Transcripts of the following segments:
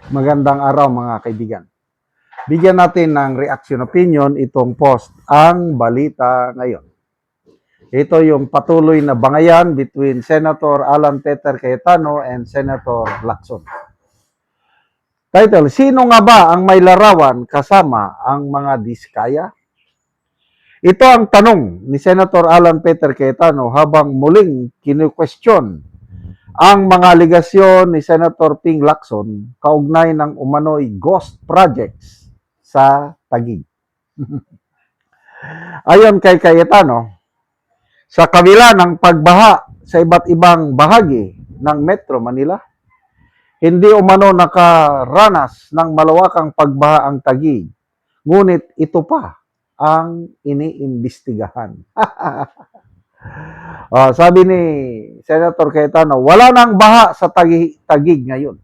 Magandang araw mga kaibigan. Bigyan natin ng reaction opinion itong post, ang balita ngayon. Ito yung patuloy na bangayan between Senator Alan Peter Cayetano and Senator Lacson. Title, sino nga ba ang may larawan kasama ang mga diskaya? Ito ang tanong ni Senator Alan Peter Cayetano habang muling kinu-question ang mga aligasyon ni Senator Ping Lacson kaugnay ng umano'y ghost projects sa Taguig. Ayon kay Cayetano, sa kabila ng pagbaha sa iba't ibang bahagi ng Metro Manila, hindi umano nakaranas ng malawakang pagbaha ang Taguig, ngunit ito pa ang iniimbestigahan. Sabi ni Senator Cayetano, wala nang baha sa Taguig ngayon.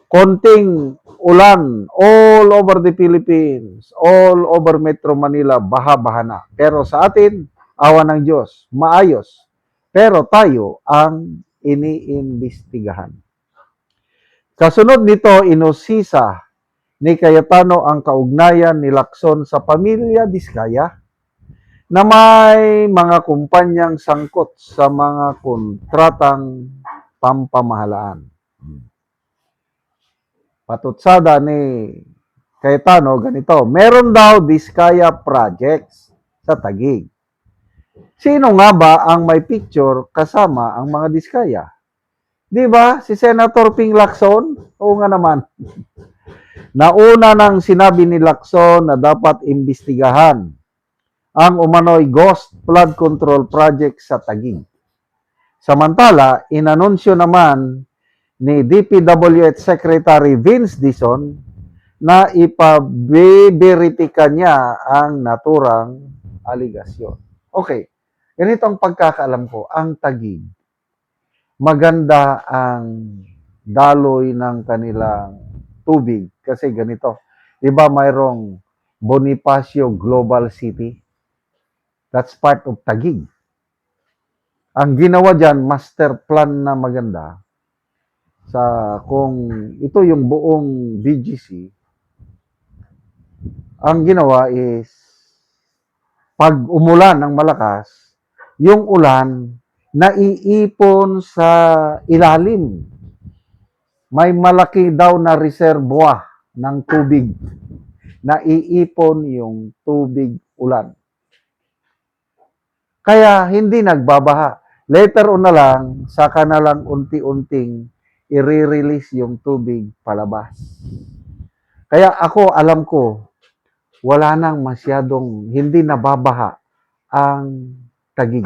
Konting ulan all over the Philippines, all over Metro Manila, baha-baha na. Pero sa atin, awa ng Diyos, maayos. Pero tayo ang iniimbestigahan. Kasunod nito, inusisa ni Cayetano ang kaugnayan ni Lacson sa pamilya Diskaya na may mga kumpanyang sangkot sa mga kontratang pampamahalaan. Patutsada ni Cayetano ganito, meron daw Diskaya projects sa Taguig. Sino nga ba ang may picture kasama ang mga Diskaya? Di ba? Si Senator Ping Lacson? Oo nga naman. Nauna nang sinabi ni Lacson na dapat imbestigahan ang umano'y ghost flood control project sa Taguig. Samantala, inanunsyo naman ni DPWH Secretary Vince Dizon na ipabiberipika niya ang naturang aligasyon. Okay, ganito ang pagkakaalam ko, ang Taguig, maganda ang daloy ng kanilang tubig kasi ganito, di ba mayroong Bonifacio Global City? That's part of Taguig. Ang ginawa dyan, master plan na maganda, sa kung ito yung buong BGC, ang ginawa is pag umulan ng malakas, yung ulan naiipon sa ilalim. May malaki daw na reservoir ng tubig. Naiipon yung tubig ulan. Kaya hindi nagbabaha. Later on na lang, saka na lang unti-unting i-release yung tubig palabas. Kaya ako, alam ko, wala nang masyadong hindi nababaha ang Taguig.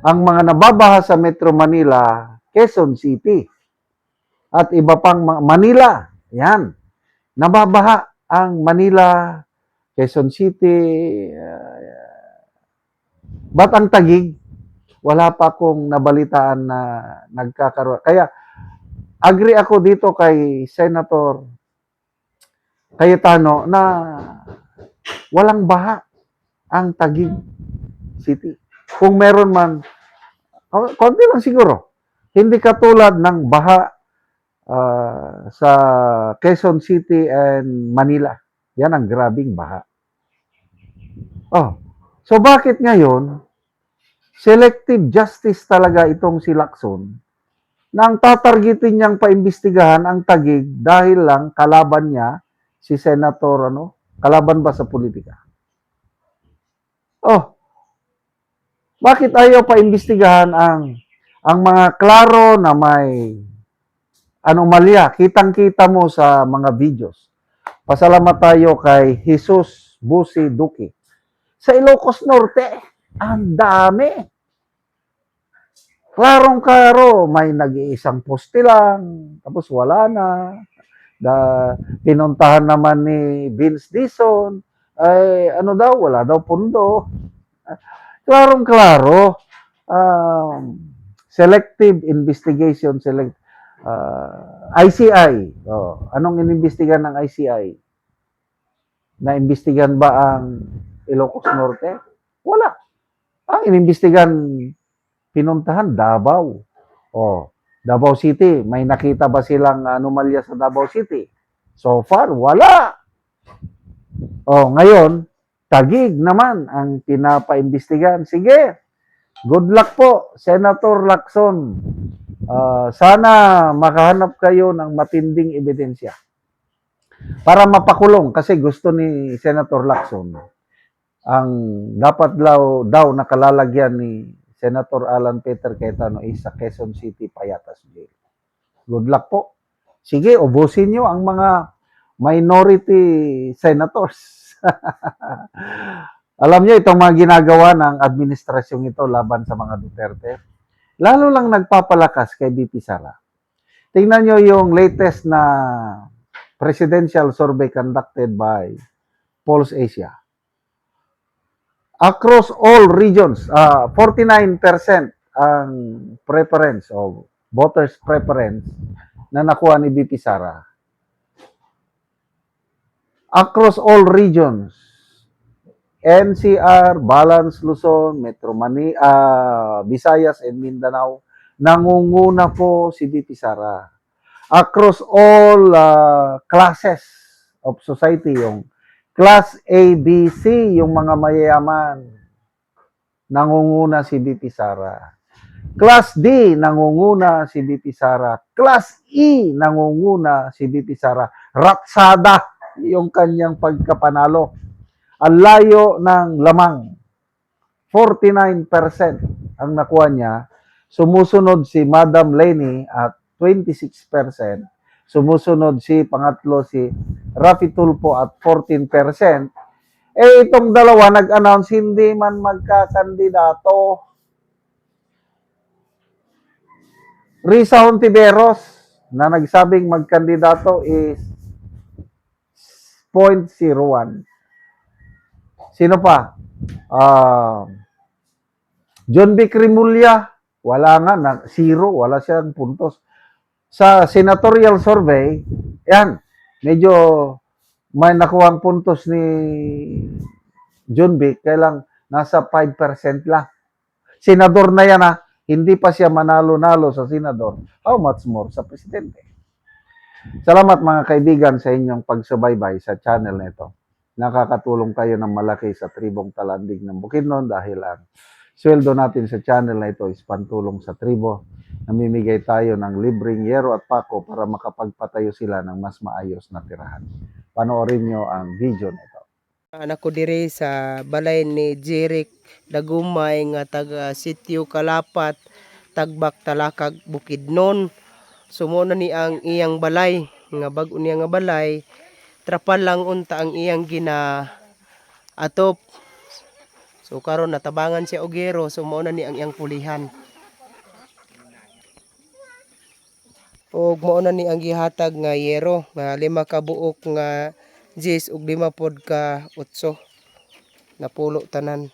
Ang mga nababaha sa Metro Manila, Quezon City, at iba pang Manila, yan. Nababaha ang Manila, Quezon City, ba't ang Taguig? Wala pa akong nabalitaan na nagkakaroon. Kaya, agree ako dito kay Senator Cayetano na walang baha ang Taguig City. Kung meron man, konti lang siguro. Hindi katulad ng baha sa Quezon City and Manila. Yan ang grabing baha. So bakit ngayon, selective justice talaga itong si Lacson na ang tatargetin niyang paimbestigahan ang Taguig dahil lang kalaban niya si Senator, kalaban ba sa politika? Bakit ayaw paimbestigahan ang mga klaro na may anomalya? Kitang-kita mo sa mga videos. Pasalamat tayo kay Jesus Busi Duque. Sa Ilocos Norte, ang dami. Klarong-klaro, may nag-iisang poste lang, tapos wala na. Pinuntahan naman ni Vince Dizon, ay wala daw pundo. Klarong-klaro, selective investigation, ICI. Anong inimbestigan ng ICI? Naimbestigan ba ang Ilocos Norte? Wala. Ang inimbestigan, pinuntahan Davao. Davao City, may nakita ba silang anomalya sa Davao City? So far, wala. Oh, ngayon, Taguig naman ang pinapaimbestigahan. Sige, good luck po, Senator Lacson. Sana makahanap kayo ng matinding ebidensya para mapakulong kasi gusto ni Senator Lacson ang dapat daw nakalalagyan ni Senator Alan Peter Cayetano is sa Quezon City Payatas Jail. Good luck po. Sige, ubusin nyo ang mga minority senators. Alam niyo itong mga ginagawa ng administrasyong ito laban sa mga Duterte, lalo lang nagpapalakas kay BP Sara. Tingnan niyo yung latest na presidential survey conducted by Pulse Asia. Across all regions, 49% ang preference o voters preference na nakuha ni BP Sara. Across all regions, NCR, Balance Luzon, Metro Manila, Visayas and Mindanao, nangunguna po si BP Sara. Across all classes of society, yung Class A, B, C, yung mga mayayaman, nangunguna si BP Sara. Class D, nangunguna si BP Sara. Class E, nangunguna si BP Sara. Ratsada yung kanyang pagkapanalo. Ang layo ng lamang. 49% ang nakuha niya. Sumusunod si Madam Leni at 26%. Sumusunod si pangatlo si Rafi Tulfo at 14%. Itong dalawa nag-announce hindi man magkakandidato. Risa Hontiveros na nagsabing magkandidato is 0.01. Sino pa? John B. Cremulya, wala nga, zero, wala siyang puntos. Sa senatorial survey, yan, medyo may nakuhang puntos ni John B. Kailang nasa 5% lang. Senador na yan hindi pa siya manalo-nalo sa senador. How much more sa presidente? Salamat mga kaibigan sa inyong pagsubaybay sa channel na ito. Nakakatulong kayo ng malaki sa tribong Talandig ng Bukidnon dahil ang sweldo natin sa channel na ito is pantulong sa tribo. Namimigay tayo ng libreng yero at pako para makapagpatayo sila ng mas maayos na tirahan. Panoorin nyo ang video na ito. Anak ko diri sa balay ni Jeric Dagumay nga taga Sitio Kalapat, Tagbak, Talakag, Bukidnon. Sumo na ni ang iyang balay nga bag-o niya nga balay, trapal lang unta ang iyang gina atop. So karon natabangan siya og gero, sumo na ni ang iyang pulihan. Og mao na ni ang gihatag nga yero nga 5 ka buok nga jis ug 5 pod ka utso. Napulo tanan.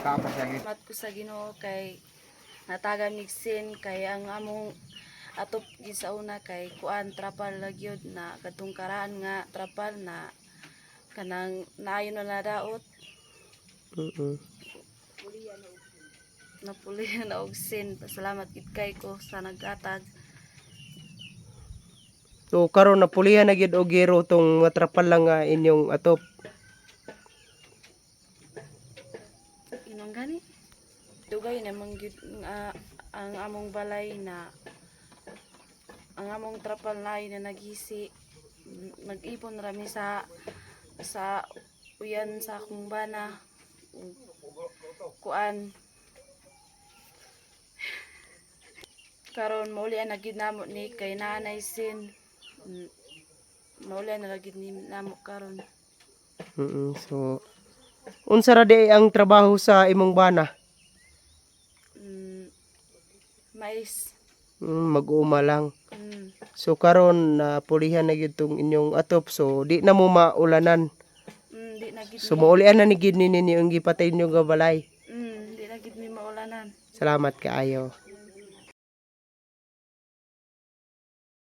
Salamat ko sa Ginoo kay natagan migsin kay ang among atop gid sa una kay kuan trapal gyud na kadtong karaan nga trapal na kanang naayon na nadaot napulihan na og sin. Pasalamat gid kay ko sa naghatag. So karon napulihan na gyud og gero tong mga trapal lang nga inyong atop. Inong gani dugay namang gyud ang among balay na ang among trapal na na nagisi. Nag-ipon rami sa uyan sa akong bana kuan karon maulian na gid namo ni kay nanay sin maulian na gid ni namo karon. So Unsa ra di ang trabaho sa imong bana? Mais. Mag-uuma lang. Mm, So karon na pulihan na gyud tong inyong atop, so di na mo maulanan. di na gid So mi. maulian na ni gid ninyo ang gipatay ninyo nga balay. Di na gid mi maulanan. Salamat kaayo.